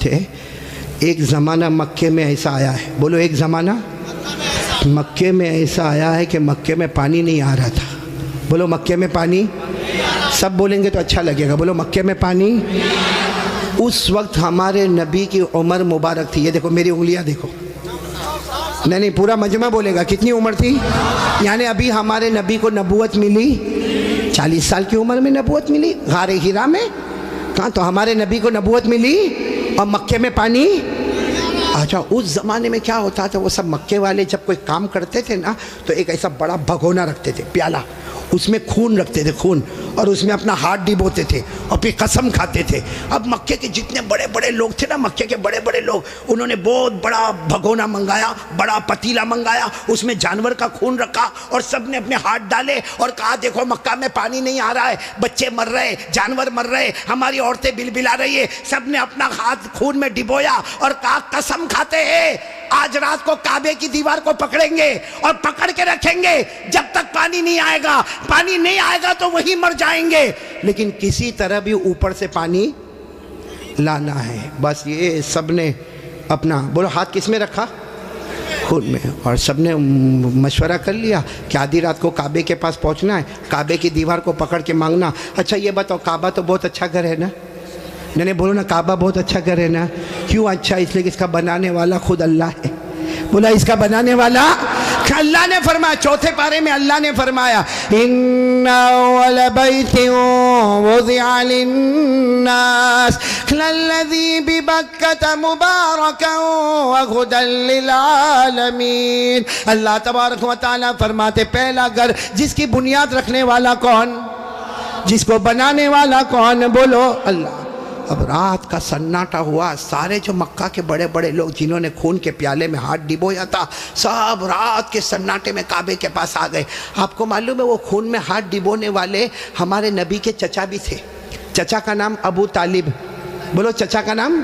تھے ایک زمانہ مکے میں ایسا آیا ہے، بولو ایک زمانہ مکے میں ایسا آیا ہے کہ مکے میں پانی نہیں آ رہا تھا. بولو مکے میں پانی، سب بولیں گے تو اچھا لگے گا. بولو مکے میں پانی. اس وقت ہمارے نبی کی عمر مبارک تھی. یہ دیکھو میری انگلیاں دیکھو. نہیں پورا مجمع بولے گا. کتنی عمر تھی؟ یعنی ابھی ہمارے نبی کو نبوت ملی 40 سال کی عمر میں نبوت ملی غار ہیرا میں. کہاں تو ہمارے نبی کو نبوت ملی اور مکے میں پانی. اچھا اس زمانے میں کیا ہوتا تھا، وہ سب مکے والے جب کوئی کام کرتے تھے نا تو ایک ایسا بڑا بھگونا رکھتے تھے، پیالہ، اس میں خون رکھتے تھے، خون، اور اس میں اپنا ہاتھ ڈبوتے تھے اور پھر قسم کھاتے تھے. اب مکے کے جتنے بڑے بڑے لوگ تھے نا، مکے کے بڑے بڑے لوگ، انہوں نے بہت بڑا بھگونا منگایا، بڑا پتیلا منگایا، اس میں جانور کا خون رکھا اور سب نے اپنے ہاتھ ڈالے اور کہا دیکھو مکہ میں پانی نہیں آ رہا ہے، بچے مر رہے، جانور مر رہے، ہماری عورتیں بلبلا رہی ہے. سب نے اپنا ہاتھ خون میں ڈبویا اور کہا قسم کھاتے ہیں آج رات کو کعبے کی دیوار کو پکڑیں گے اور پکڑ کے رکھیں گے جب تک پانی نہیں آئے گا. پانی نہیں آئے گا تو وہی مر جائیں گے، لیکن کسی طرح بھی اوپر سے پانی لانا ہے. بس یہ سب نے اپنا، بولو ہاتھ کس میں رکھا؟ خود میں. اور سب نے مشورہ کر لیا کہ آدھی رات کو کعبے کے پاس پہنچنا ہے، کعبے کی دیوار کو پکڑ کے مانگنا. اچھا یہ بتاؤ کعبہ تو بہت اچھا گھر ہے نا؟ نہیں بولو نا کعبہ بہت اچھا گھر ہے نا. کیوں اچھا؟ اس لیے کہ اس کا بنانے والا خود اللہ ہے. بولا اس کا بنانے والا اللہ نے فرمایا، چوتھے پارے میں اللہ نے فرمایا ان اول بیت وضع للناس للذی ببکۃ مبارکا وہدی للعالمین. اللہ تبارک و تعالیٰ فرماتے پہلا گھر جس کی بنیاد رکھنے والا کون، جس کو بنانے والا کون؟ بولو اللہ. اب رات کا سناٹا ہوا، سارے جو مکہ کے بڑے بڑے لوگ جنہوں نے خون کے پیالے میں ہاتھ ڈبویا تھا سب رات کے سناٹے میں کعبے کے پاس آ گئے. آپ کو معلوم ہے وہ خون میں ہاتھ ڈبونے والے ہمارے نبی کے چچا بھی تھے. چچا کا نام ابو طالب. بولو چچا کا نام.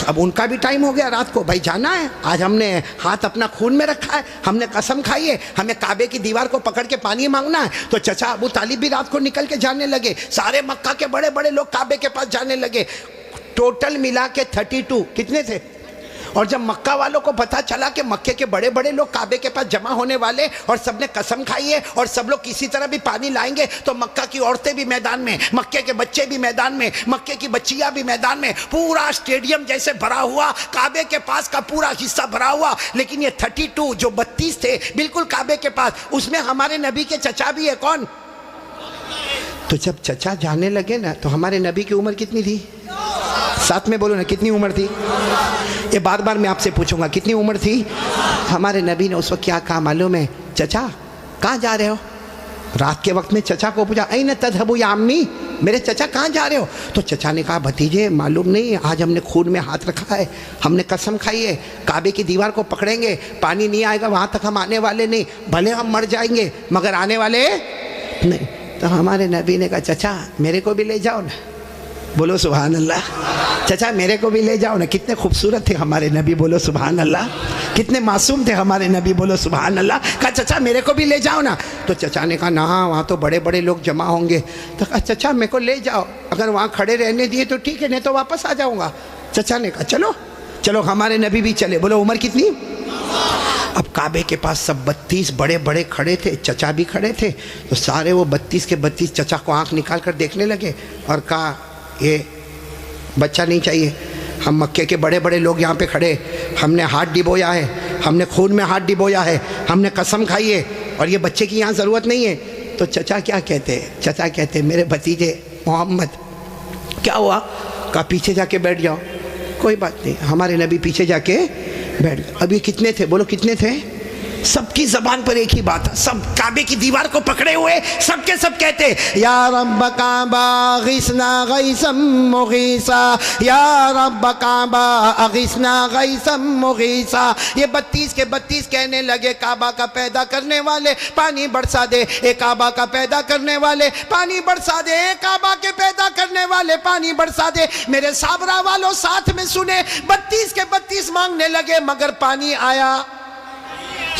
اب ان کا بھی ٹائم ہو گیا رات کو، بھائی جانا ہے، آج ہم نے ہاتھ اپنا خون میں رکھا ہے، ہم نے قسم کھائی ہے ہمیں کعبے کی دیوار کو پکڑ کے پانی مانگنا ہے. تو چچا ابو طالب بھی رات کو نکل کے جانے لگے، سارے مکہ کے بڑے بڑے لوگ کعبے کے پاس جانے لگے. ٹوٹل ملا کے 32 کتنے تھے؟ اور جب مکہ والوں کو پتا چلا کہ مکے کے بڑے بڑے لوگ کعبے کے پاس جمع ہونے والے اور سب نے قسم کھائی ہے اور سب لوگ کسی طرح بھی پانی لائیں گے، تو مکہ کی عورتیں بھی میدان میں، مکے کے بچے بھی میدان میں، مکے کی بچیاں بھی میدان میں، پورا اسٹیڈیم جیسے بھرا ہوا، کعبے کے پاس کا پورا حصہ بھرا ہوا. لیکن یہ 32 جو 32 تھے بالکل کعبے کے پاس، اس میں ہمارے نبی کے چچا بھی ہے. کون؟ تو جب چچا جانے لگے نا تو ہمارے نبی کی عمر کتنی تھی؟ ساتھ میں بولو نا کتنی عمر تھی؟ یہ بار بار میں آپ سے پوچھوں گا کتنی عمر تھی؟ ہمارے نبی نے اس وقت کیا کہا معلوم ہے؟ چچا کہاں جا رہے ہو؟ رات کے وقت میں چچا کو پوچھا این تذهبوا یا امی، میرے چچا کہاں جا رہے ہو؟ تو چچا نے کہا بھتیجے معلوم نہیں، آج ہم نے خون میں ہاتھ رکھا ہے، ہم نے قسم کھائی ہے کعبے کی دیوار کو پکڑیں گے، پانی نہیں آئے گا وہاں تک ہم آنے والے نہیں، بھلے ہم مر جائیں گے مگر آنے والے نہیں. تو ہمارے نبی نے کہا چچا میرے کو بھی لے جاؤ نا. بولو سبحان اللہ. چچا میرے کو بھی لے جاؤ نا. کتنے خوبصورت تھے ہمارے نبی، بولو سبحان اللہ. کتنے معصوم تھے ہمارے نبی، بولو سبحان اللہ. کہا چچا میرے کو بھی لے جاؤ نا. تو چچا نے کہا نہ وہاں تو بڑے بڑے لوگ جمع ہوں گے. تو کہا چچا میرے کو لے جاؤ، اگر وہاں کھڑے رہنے دیے تو ٹھیک ہے نہیں تو واپس آ جاؤں گا. چچا نے کہا چلو چلو. ہمارے نبی بھی چلے. بولو عمر کتنی؟ اب کعبے کے پاس سب 32 بڑے بڑے کھڑے تھے، چچا بھی کھڑے تھے. تو سارے وہ 32 کے 32 چچا کو آنکھ نکال کر دیکھنے لگے اور کہا یہ بچہ نہیں چاہیے، ہم مکے کے بڑے بڑے لوگ یہاں پہ کھڑے، ہم نے ہاتھ ڈبویا ہے، ہم نے خون میں ہاتھ ڈبویا ہے، ہم نے قسم کھائی ہے، اور یہ بچے کی یہاں ضرورت نہیں ہے. تو چچا کیا کہتے ہیں؟ چچا کہتے ہیں میرے بھتیجے محمد کیا ہوا؟ کہا پیچھے جا کے بیٹھ جاؤ. کوئی بات نہیں. ہمارے نبی پیچھے جا کے بیٹھ گئے. ابھی کتنے تھے؟ بولو کتنے تھے؟ سب کی زبان پر ایک ہی بات ہے، سب کعبے کی دیوار کو پکڑے ہوئے سب کے سب کہتے یا رب کعبہ اغثنا غیثا مغیثا، یا رب کعبہ اغثنا غیثا مغیثا. یہ 32 کے 32 کہنے لگے کعبہ کا پیدا کرنے والے پانی برسا دے، اے کعبہ کا پیدا کرنے والے پانی برسا دے، اے کعبہ کے پیدا کرنے والے پانی برسا دے. میرے صابرہ والوں ساتھ میں سنے، 32 کے 32 مانگنے لگے مگر پانی آیا.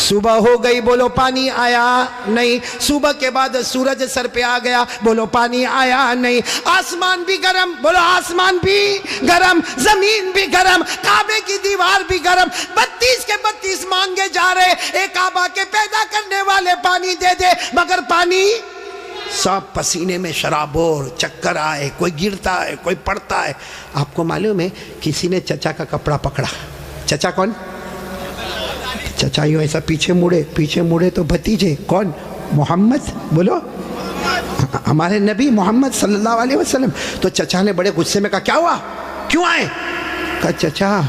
صبح ہو گئی، بولو پانی آیا نہیں۔ صبح کے بعد سورج سر پہ آ گیا، بولو پانی آیا نہیں۔ آسمان بھی گرم، بولو آسمان بھی گرم، زمین بھی گرم، کعبے کی دیوار بھی گرم، 32 کے 32 مانگے جا رہے، ایک کعبہ کے پیدا کرنے والے پانی دے دے، مگر پانی سب پسینے میں شرابور، چکر آئے، کوئی گرتا ہے، کوئی پڑتا ہے۔ آپ کو معلوم ہے کسی نے چچا کا کپڑا پکڑا۔ چچا کون؟ چچا یوں ایسا پیچھے مڑے تو بھتیجے کون؟ محمد، بولو ہمارے نبی محمد صلی اللہ علیہ وسلم۔ تو چچا نے بڑے غصے میں کہا کیا ہوا، کیوں آئے؟ کہا چچا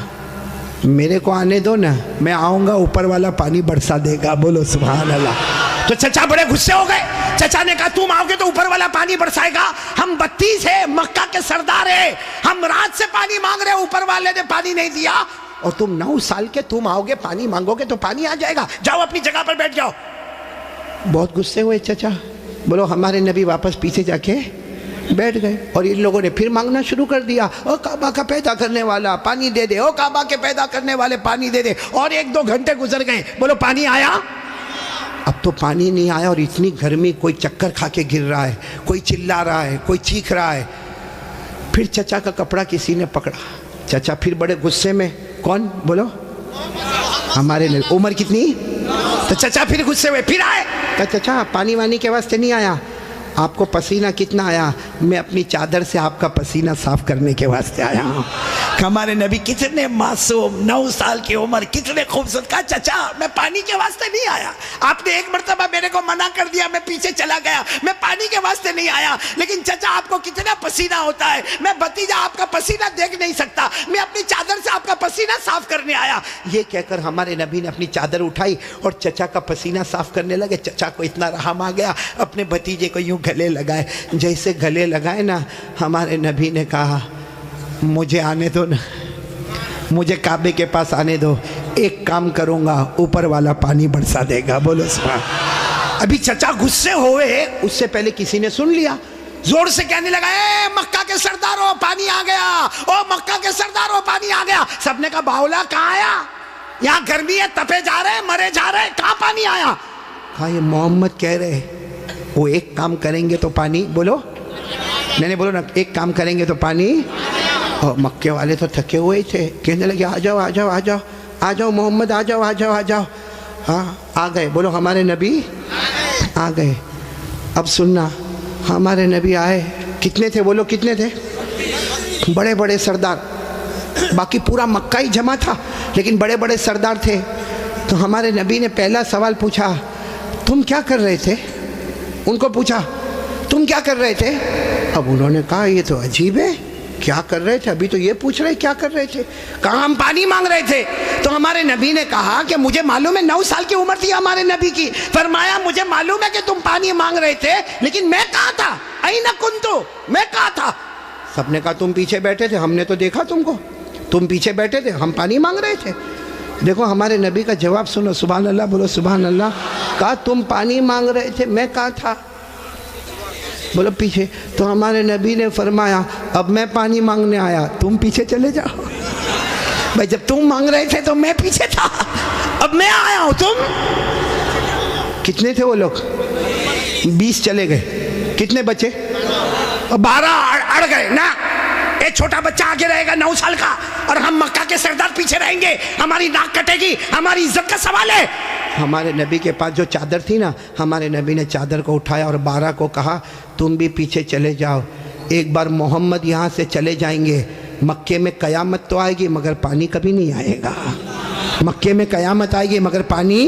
میرے کو آنے دو نا، میں آؤں گا اوپر والا پانی برسا دے گا، بولو سبحان اللہ۔ تو چچا بڑے غصے ہو گئے۔ چچا نے کہا تم آؤ گے تو اوپر والا پانی برسائے گا؟ ہم 32 ہیں، مکہ کے سردار ہیں، ہم رات سے پانی مانگ رہے، اوپر والے نے پانی نہیں دیا، اور تم 9 سال کے تم آؤ گے پانی مانگو گے تو پانی آ جائے گا، جاؤ اپنی جگہ پر بیٹھ جاؤ۔ بہت غصے ہوئے چچا، بولو ہمارے نبی واپس پیچھے جا کے بیٹھ گئے، اور ان لوگوں نے پھر مانگنا شروع کر دیا، او کعبہ کا پیدا کرنے والا پانی دے دے، او کعبہ کے پیدا کرنے والے پانی دے دے، اور 1-2 گھنٹے گزر گئے، بولو پانی آیا؟ اب تو پانی نہیں آیا، اور اتنی گرمی، کوئی چکر کھا کے گر رہا ہے، کوئی چلا رہا ہے، کوئی چیخ رہا ہے۔ پھر چچا کا کپڑا کسی نے پکڑا، چچا پھر بڑے غصے میں، کون؟ بولو ہمارے نبی۔ عمر کتنی؟ تو چچا پھر غصے ہوئے، پھر آئے، کہا چچا پانی وانی کے واسطے نہیں آیا، آپ کو پسینہ کتنا آیا؟ میں اپنی چادر سے آپ کا پسینہ صاف کرنے کے واسطے آیا ہوں۔ ہمارے نبی کتنے معصوم، 9 سال کی عمر، کتنے خوبصورت، کہا چچا میں پانی کے واسطے نہیں آیا، آپ نے ایک مرتبہ میرے کو منع کر دیا، میں پیچھے چلا گیا، میں پانی کے واسطے نہیں آیا، لیکن چچا آپ کو کتنا پسینہ ہوتا ہے، میں بھتیجا آپ کا پسینہ دیکھ نہیں سکتا، میں اپنی چادر سے آپ کا پسینہ صاف کرنے آیا۔ یہ کہہ کر ہمارے نبی نے اپنی چادر اٹھائی اور چچا کا پسینہ صاف کرنے لگے۔ چچا کو اتنا رحم آ گیا، اپنے بھتیجے کو یوں گلے لگائے، جیسے گلے لگائے نا، ہمارے نبی نے کہا مجھے آنے دو نا، مجھے کعبے کے پاس آنے دو، ایک کام کروں گا، اوپر والا پانی برسا دے گا، بولو سبحان۔ ابھی چچا غصے ہوئے، اس سے پہلے کسی نے سن لیا، زور سے کہنے لگا اے مکہ کے سرداروں پانی آ گیا، او مکہ کے سرداروں پانی آ گیا۔ سب نے کہا باولا کہاں آیا؟ یہاں گرمی ہے، تپے جا رہے، مرے جا رہے، کہاں پانی آیا؟ کہا یہ محمد کہہ رہے وہ ایک کام کریں گے تو پانی، بولو نہیں بولو نا، ایک کام کریں گے تو پانی۔ اور مکے والے تو تھکے ہوئے تھے، کہنے لگے آ جاؤ آ جاؤ آ جاؤ آ جاؤ محمد، آ جاؤ آ جاؤ آ جاؤ۔ ہاں آ گئے، بولو ہمارے نبی آ گئے۔ اب سننا، ہمارے نبی آئے، کتنے تھے بولو کتنے تھے؟ بڑے بڑے سردار، باقی پورا مکہ ہی جمع تھا لیکن بڑے بڑے سردار تھے۔ تو ہمارے نبی نے پہلا سوال پوچھا تم کیا کر رہے تھے؟ ان کو پوچھا تم کیا کر رہے تھے؟ اب انہوں نے کہا یہ تو عجیب ہے، کیا کر رہے تھے؟ ابھی تو یہ پوچھ رہے کیا کر رہے تھے؟ کہا ہم پانی مانگ رہے تھے۔ تو ہمارے نبی نے کہا کہ مجھے معلوم ہے، 9 سال کی عمر تھی ہمارے نبی کی، فرمایا مجھے معلوم ہے کہ تم پانی مانگ رہے تھے، لیکن میں کہاں تھا؟ این کنتو، میں کہاں تھا؟ سب نے کہا تم پیچھے بیٹھے تھے، ہم نے تو دیکھا تم کو، تم پیچھے بیٹھے تھے، ہم پانی مانگ رہے تھے۔ دیکھو ہمارے نبی کا جواب سنو، سبحان اللہ بولو سبحان اللہ۔ کہا تم پانی مانگ رہے تھے، میں کہاں تھا؟ بولو پیچھے۔ تو ہمارے نبی نے فرمایا اب میں پانی مانگنے آیا، تم پیچھے چلے جاؤ۔ بھائی جب تم مانگ رہے تھے تو میں پیچھے تھا، اب میں آیا ہوں، تم کتنے تھے وہ لوگ؟ 20 چلے گئے، کتنے بچے؟ 12 اڑ گئے نا۔ ایک چھوٹا بچہ آگے رہے گا 9 سال کا، اور ہم مکہ کے سردار پیچھے رہیں گے، ہماری ناک کٹے گی، ہماری عزت کا سوال ہے۔ ہمارے نبی کے پاس جو چادر تھی نا، ہمارے نبی نے چادر کو اٹھایا اور 12 کو کہا تم بھی پیچھے چلے جاؤ، ایک بار محمد یہاں سے چلے جائیں گے، مکے میں قیامت تو آئے گی مگر پانی کبھی نہیں آئے گا، مکے میں قیامت آئے گی مگر پانی۔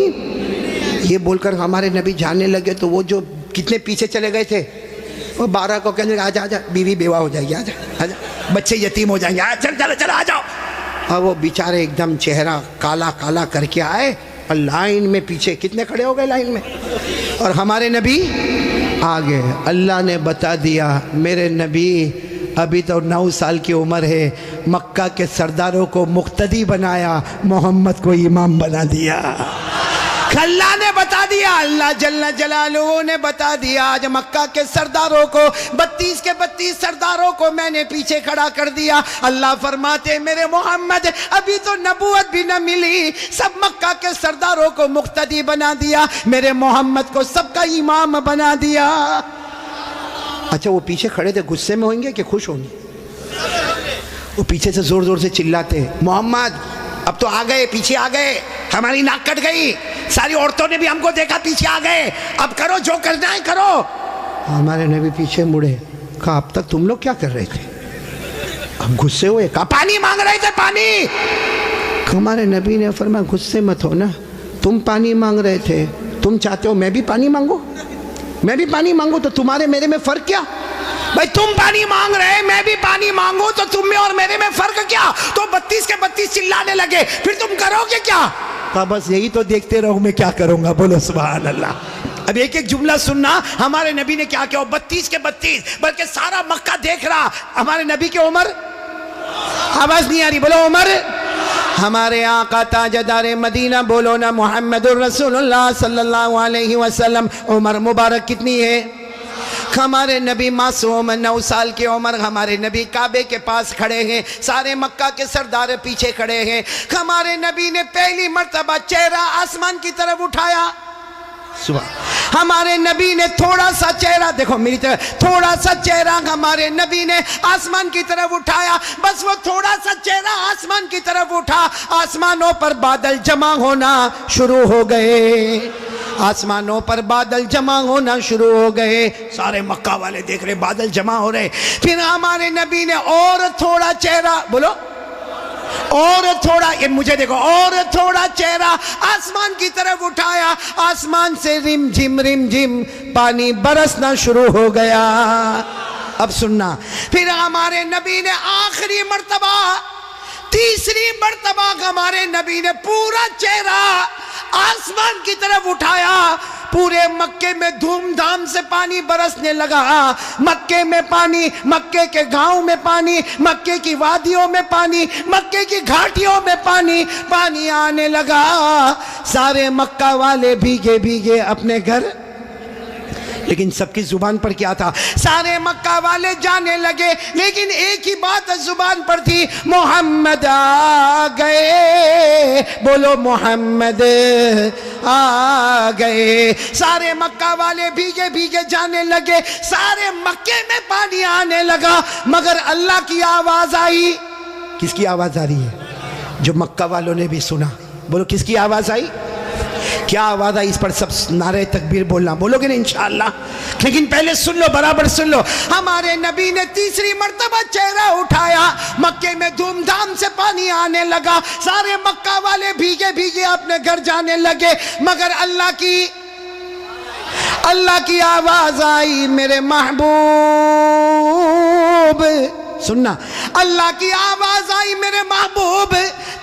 یہ بول کر ہمارے نبی جانے لگے تو وہ جو کتنے پیچھے چلے گئے تھے، وہ 12 کو کہنے لگے آجا آجا، بیوی بیوہ ہو جائے گی، آجا آجا، بچے یتیم ہو جائیں گے، چل چل چل آ جاؤ۔ اور وہ بیچارے ایک دم چہرہ کالا کالا کر کے آئے اور لائن میں پیچھے کتنے کھڑے ہو گئے لائن میں، اور ہمارے نبی آگے۔ اللہ نے بتا دیا میرے نبی ابھی تو 9 سال کی عمر ہے، مکہ کے سرداروں کو مقتدی بنایا، محمد کو امام بنا دیا۔ اللہ نے بتا دیا, اللہ جل جلالہ نے بتا دیا. آج مکہ کے سرداروں کو 32 کے 32 سرداروں کو میں نے پیچھے کھڑا کر دیا. اللہ فرماتے میرے محمد ابھی تو نبوت بھی نہ ملی, سب مکہ کے سرداروں کو مقتدی بنا دیا, میرے محمد کو سب کا امام بنا دیا. اچھا وہ پیچھے کھڑے تھے غصے میں ہوئیں گے کہ خوش ہوں گے؟ وہ پیچھے سے زور زور سے چلاتے محمد اب تو آ گئے, پیچھے آ گئے, ہماری ناک کٹ گئی, ساری عورتوں نے بھی ہم کو دیکھا, پیچھے آ گئے, اب کرو جو کرنا ہے کرو. ہمارے نبی پیچھے مڑے, کہا اب تک تم لوگ کیا کر رہے تھے؟ ہم غصے ہوئے, کہا پانی مانگ رہے تھے پانی. ہمارے نبی نے فرمایا غصے مت ہو نا, تم پانی مانگ رہے تھے, تم چاہتے ہو میں بھی پانی مانگوں, میں بھی پانی مانگوں, تو تمہارے میرے میں فرق کیا؟ بھائی تم پانی مانگ رہے, میں بھی پانی مانگوں, تو تم میں اور میرے میں فرق کیا؟ تو 32 کے 32 چلانے لگے, پھر تم کرو گے کیا؟ کہا بس یہی تو دیکھتے رہو, میں کیا کروں گا. بولو سبحان اللہ. اب ایک ایک جملہ سننا, ہمارے نبی نے کیا کیا. 32 کے 32 بلکہ سارا مکہ دیکھ رہا. ہمارے نبی کی عمر, آواز نہیں آ رہی, بولو عمر. ہمارے آقا تاجدار مدینہ, بولو نا محمد الرسول اللہ صلی اللہ علیہ وسلم, عمر مبارک کتنی ہے؟ ہمارے نبی معصوم 9 سال کی عمر, ہمارے نبی کعبے کے پاس کھڑے ہیں, سارے مکہ کے سردار پیچھے کھڑے ہیں. ہمارے نبی نے پہلی مرتبہ چہرہ آسمان کی طرف اٹھایا. ہمارے نبی نے تھوڑا سا چہرہ, دیکھو میری طرف, تھوڑا سا چہرہ ہمارے نبی نے آسمان کی طرف اٹھایا. بس وہ تھوڑا سا چہرہ آسمان کی طرف اٹھا, آسمانوں پر بادل جمع ہونا شروع ہو گئے, آسمانوں پر بادل جمع ہونا شروع ہو گئے. سارے مکہ والے دیکھ رہے بادل جمع ہو رہے. پھر ہمارے نبی نے اور تھوڑا چہرہ, بولو اور تھوڑا, یہ مجھے دیکھو, اور تھوڑا چہرہ آسمان کی طرف اٹھایا. آسمان سے رم جھم پانی برسنا شروع ہو گیا. اب سننا, پھر ہمارے نبی نے آخری مرتبہ, تیسری مرتبہ ہمارے نبی نے پورا چہرہ آسمان کی طرف اٹھایا. پورے مکے میں دھوم دھام سے پانی برسنے لگا. مکے میں پانی, مکے کے گاؤں میں پانی, مکے کی وادیوں میں پانی, مکے کی گھاٹیوں میں پانی, پانی آنے لگا. سارے مکہ والے بھیگے بھیگے اپنے گھر, لیکن سب کی زبان پر کیا تھا؟ سارے مکہ والے جانے لگے, لیکن ایک ہی بات زبان پر تھی, محمد آ گئے. بولو محمد آ گئے. سارے مکہ والے بھیگے بھیگے جانے لگے, سارے مکے میں پانی آنے لگا, مگر اللہ کی آواز آئی. کس کی آواز آ رہی ہے؟ جو مکہ والوں نے بھی سنا. بولو کس کی آواز آئی؟ کیا آواز آئی؟ اس پر سب نعرہ تکبیر بولنا, بولو گے نا انشاءاللہ. لیکن پہلے سن لو, برابر سن لو. ہمارے نبی نے تیسری مرتبہ چہرہ اٹھایا, مکے میں دھوم دھام سے پانی آنے لگا. سارے مکہ والے بھیگے بھیگے اپنے گھر جانے لگے, مگر اللہ کی آواز آئی, میرے محبوب. سننا, اللہ کی آواز آئی, میرے محبوب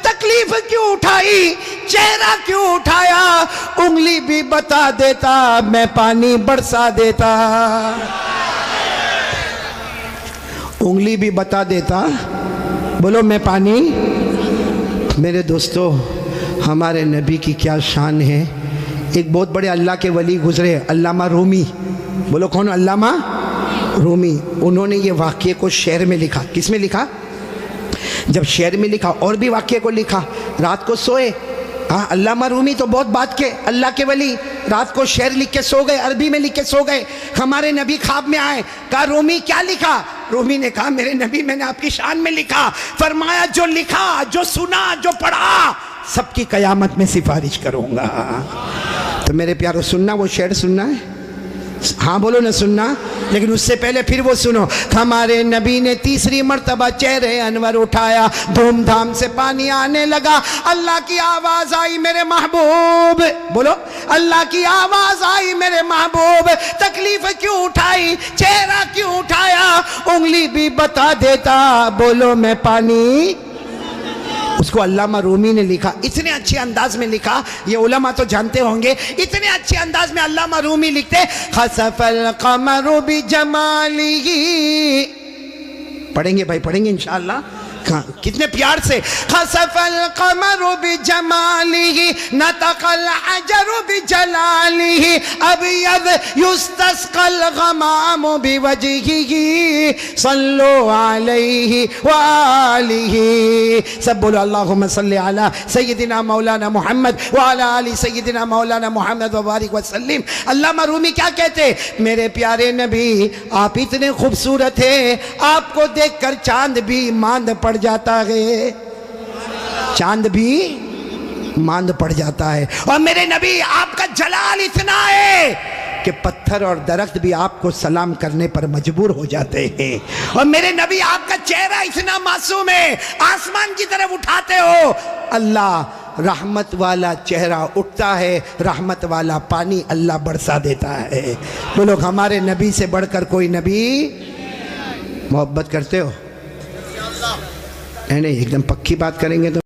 تکلیف کیوں اٹھائی, چہرہ کیوں اٹھایا, انگلی بھی بتا دیتا میں پانی برسا دیتا. انگلی بھی بتا دیتا, بولو میں پانی. میرے دوستو, ہمارے نبی کی کیا شان ہے. ایک بہت بڑے اللہ کے ولی گزرے, علامہ رومی. بولو کون؟ علامہ رومی. انہوں نے یہ واقعے کو شعر میں لکھا. کس میں لکھا؟ جب شعر میں لکھا, اور بھی واقعے کو لکھا. رات کو سوئے, ہاں علامہ رومی تو بہت بات کے اللہ کے ولی, رات کو شعر لکھ کے سو گئے, عربی میں لکھ کے سو گئے. ہمارے نبی خواب میں آئے, کہا رومی کیا لکھا؟ رومی نے کہا میرے نبی میں نے آپ کی شان میں لکھا. فرمایا جو لکھا, جو سنا, جو پڑھا, سب کی قیامت میں سفارش کروں گا. تو میرے پیارو سننا, وہ شعر سننا ہے, ہاں بولو نہ سننا. لیکن اس سے پہلے پھر وہ سنو. ہمارے نبی نے تیسری مرتبہ چہرے انور اٹھایا, دھوم دھام سے پانی آنے لگا. اللہ کی آواز آئی, میرے محبوب. بولو, اللہ کی آواز آئی, میرے محبوب تکلیف کیوں اٹھائی, چہرہ کیوں اٹھایا, انگلی بھی بتا دیتا. بولو میں پانی. اس کو علامہ رومی نے لکھا, اتنے اچھے انداز میں لکھا, یہ علماء تو جانتے ہوں گے, اتنے اچھے انداز میں علامہ رومی لکھتے, خسف القمر بجمالہ. پڑھیں گے بھائی, پڑھیں گے انشاءاللہ. کتنے پیار سے خسف القمر بجمالہ نطق الحجر بجلالہ ابیض یستسقى الغمام بوجہہ صلو علیہ وآلہ. سب بولو اللہم صلی علی سیدنا مولانا محمد وعلی آل سیدنا مولانا محمد وبارک وسلم. علامہ رومی کیا کہتے؟ میرے پیارے نبی آپ اتنے خوبصورت ہیں، آپ کو دیکھ کر چاند بھی ماند پڑ جاتا ہے، چاند بھی ماند پڑ جاتا ہے. اور میرے نبی آپ کا جلال اتنا ہے کہ پتھر اور درخت بھی آپ کو سلام کرنے پر مجبور ہو جاتے ہیں. اور میرے نبی آپ کا چہرہ اتنا معصوم ہے، آسمان کی طرف اٹھاتے ہو اللہ رحمت والا چہرہ اٹھتا ہے، رحمت والا پانی اللہ برسا دیتا ہے. وہ لوگ ہمارے نبی سے بڑھ کر کوئی نبی محبت کرتے ہو؟ نہیں ایک دم پکی بات کریں گے تو